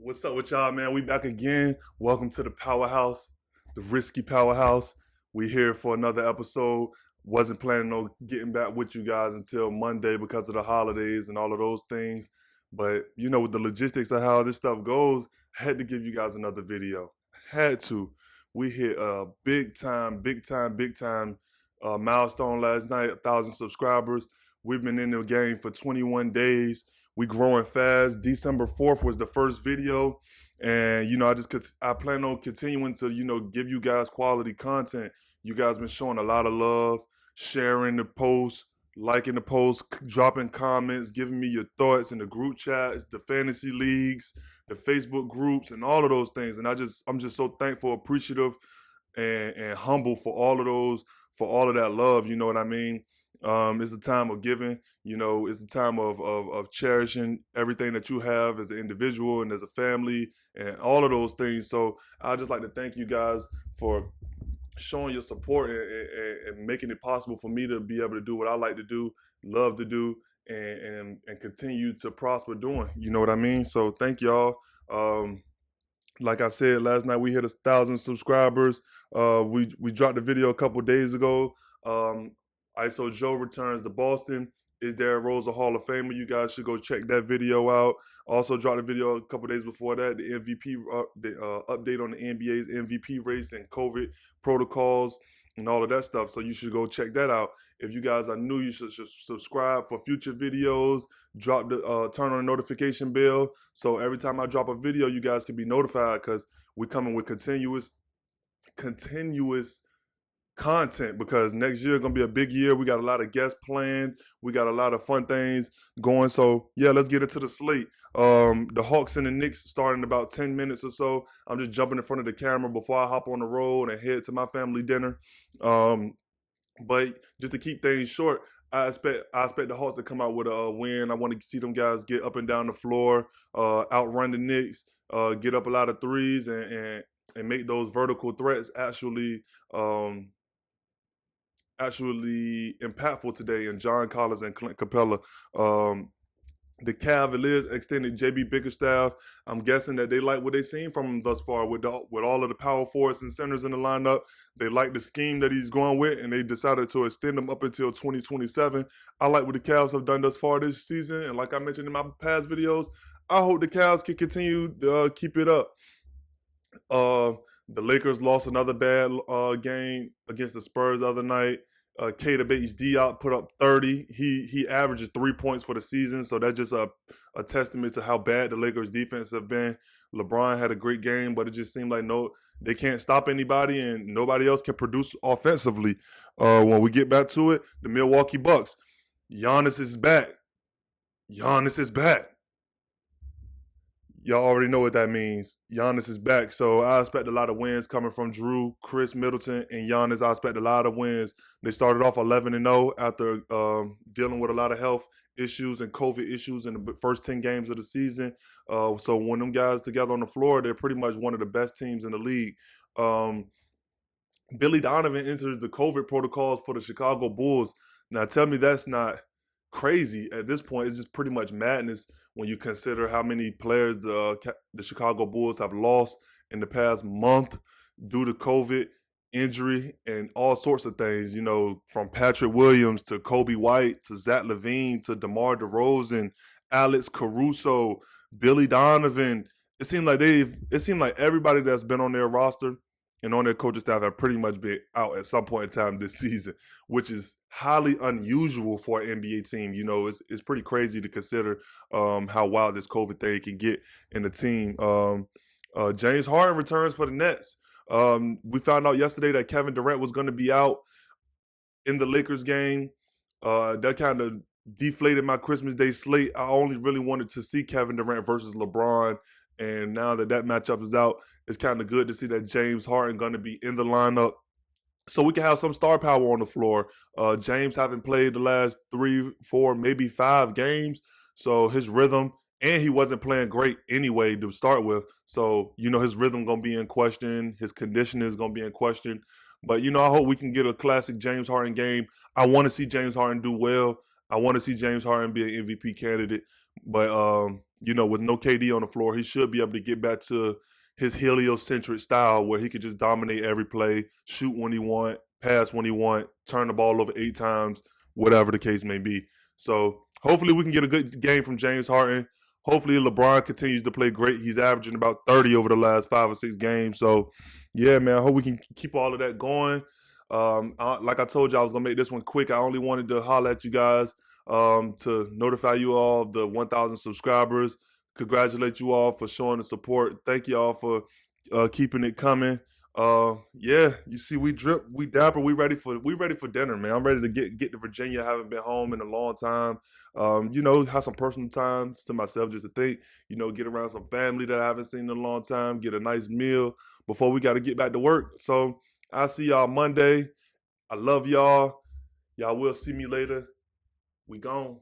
What's up with y'all, man? We back again. Welcome to the Powerhouse, the RiSSky Powerhouse. We here for another episode. Wasn't planning on getting back with you guys until Monday because of the holidays and all of those things. But you know, with the logistics of how this stuff goes, I had to give you guys another video. Had to. We hit a big time milestone last night. 1,000 subscribers. We've been in the game for 21 days. We growing fast. December 4th was the first video. And, I plan on continuing to, give you guys quality content. You guys been showing a lot of love, sharing the posts, liking the posts, dropping comments, giving me your thoughts in the group chats, the fantasy leagues, the Facebook groups, and all of those things. And I'm just so thankful, appreciative, and humble for all of those, for all of that love. You know what I mean? It's a time of giving. It's a time of cherishing everything that you have as an individual and as a family and all of those things. So I just like to thank you guys for showing your support and making it possible for me to be able to do what I like to do, love to do, and continue to prosper doing. You know what I mean? So thank y'all. Like I said, last night we hit 1,000 subscribers. We dropped the video a couple days ago. ISO Joe returns to Boston. Is Derrick Rose a Hall of Famer? You guys should go check that video out. Also dropped a video a couple days before that, the MVP, update on the NBA's MVP race and COVID protocols and all of that stuff. So you should go check that out. If you guys are new, you should subscribe for future videos. Drop the turn on the notification bell so every time I drop a video, you guys can be notified because we're coming with continuous content because next year gonna be a big year. We got a lot of guests planned. We got a lot of fun things going. So yeah, let's get into the slate. The Hawks and the Knicks start in about 10 minutes or so. I'm just jumping in front of the camera before I hop on the road and head to my family dinner. But just to keep things short, I expect the Hawks to come out with a win. I want to see them guys get up and down the floor, outrun the Knicks, get up a lot of threes, and make those vertical threats actually impactful today in John Collins and Clint Capella. The Cavaliers extended JB Bickerstaff. I'm guessing that they like what they've seen from him thus far with all of the power forwards and centers in the lineup. They like the scheme that he's going with, and they decided to extend him up until 2027. I like what the Cavs have done thus far this season, and like I mentioned in my past videos, I hope the Cavs can continue to keep it up. The Lakers lost another bad game against the Spurs the other night. Keita Bates-Diop put up 30. He averages 3 points for the season, so that's just a testament to how bad the Lakers defense have been. LeBron had a great game, but it just seemed like they can't stop anybody, and nobody else can produce offensively. When we get back to it, the Milwaukee Bucks, Giannis is back. Giannis is back. Y'all already know what that means. Giannis is back. So I expect a lot of wins coming from Drew, Chris Middleton, and Giannis. I expect a lot of wins. They started off 11-0 after dealing with a lot of health issues and COVID issues in the first 10 games of the season. So when them guys together on the floor, they're pretty much one of the best teams in the league. Billy Donovan enters the COVID protocols for the Chicago Bulls. Now tell me that's not crazy at this point. It's just pretty much madness when you consider how many players the Chicago Bulls have lost in the past month due to COVID, injury, and all sorts of things. From Patrick Williams to Kobe White to Zach LaVine to DeMar DeRozan, Alex Caruso, Billy Donovan. It seemed like everybody that's been on their roster and on their coaching staff have pretty much been out at some point in time this season, which is highly unusual for an NBA team. It's pretty crazy to consider how wild this COVID thing can get in the team. James Harden returns for the Nets. We found out yesterday that Kevin Durant was going to be out in the Lakers game. That kind of deflated my Christmas Day slate. I only really wanted to see Kevin Durant versus LeBron. And now that matchup is out, it's kind of good to see that James Harden going to be in the lineup so we can have some star power on the floor. James haven't played the last 3, 4, maybe 5 games. So his rhythm, and he wasn't playing great anyway to start with. So, his rhythm going to be in question. His conditioning is going to be in question. But, I hope we can get a classic James Harden game. I want to see James Harden do well. I want to see James Harden be an MVP candidate. But with no KD on the floor, he should be able to get back to his heliocentric style where he could just dominate every play, shoot when he want, pass when he want, turn the ball over 8 times, whatever the case may be. So hopefully we can get a good game from James Harden. Hopefully LeBron continues to play great. He's averaging about 30 over the last 5 or 6 games. So yeah, man, I hope we can keep all of that going. Like I told you, I was gonna make this one quick. I only wanted to holler at you guys to notify you all of the 1,000 subscribers. Congratulate you all for showing the support. Thank you all for keeping it coming. Yeah, you see, we drip, we dapper, we ready for dinner, man. I'm ready to get to Virginia. I haven't been home in a long time. Have some personal times to myself just to think. Get around some family that I haven't seen in a long time. Get a nice meal before we got to get back to work. So I'll see y'all Monday. I love y'all. Y'all will see me later. We gone.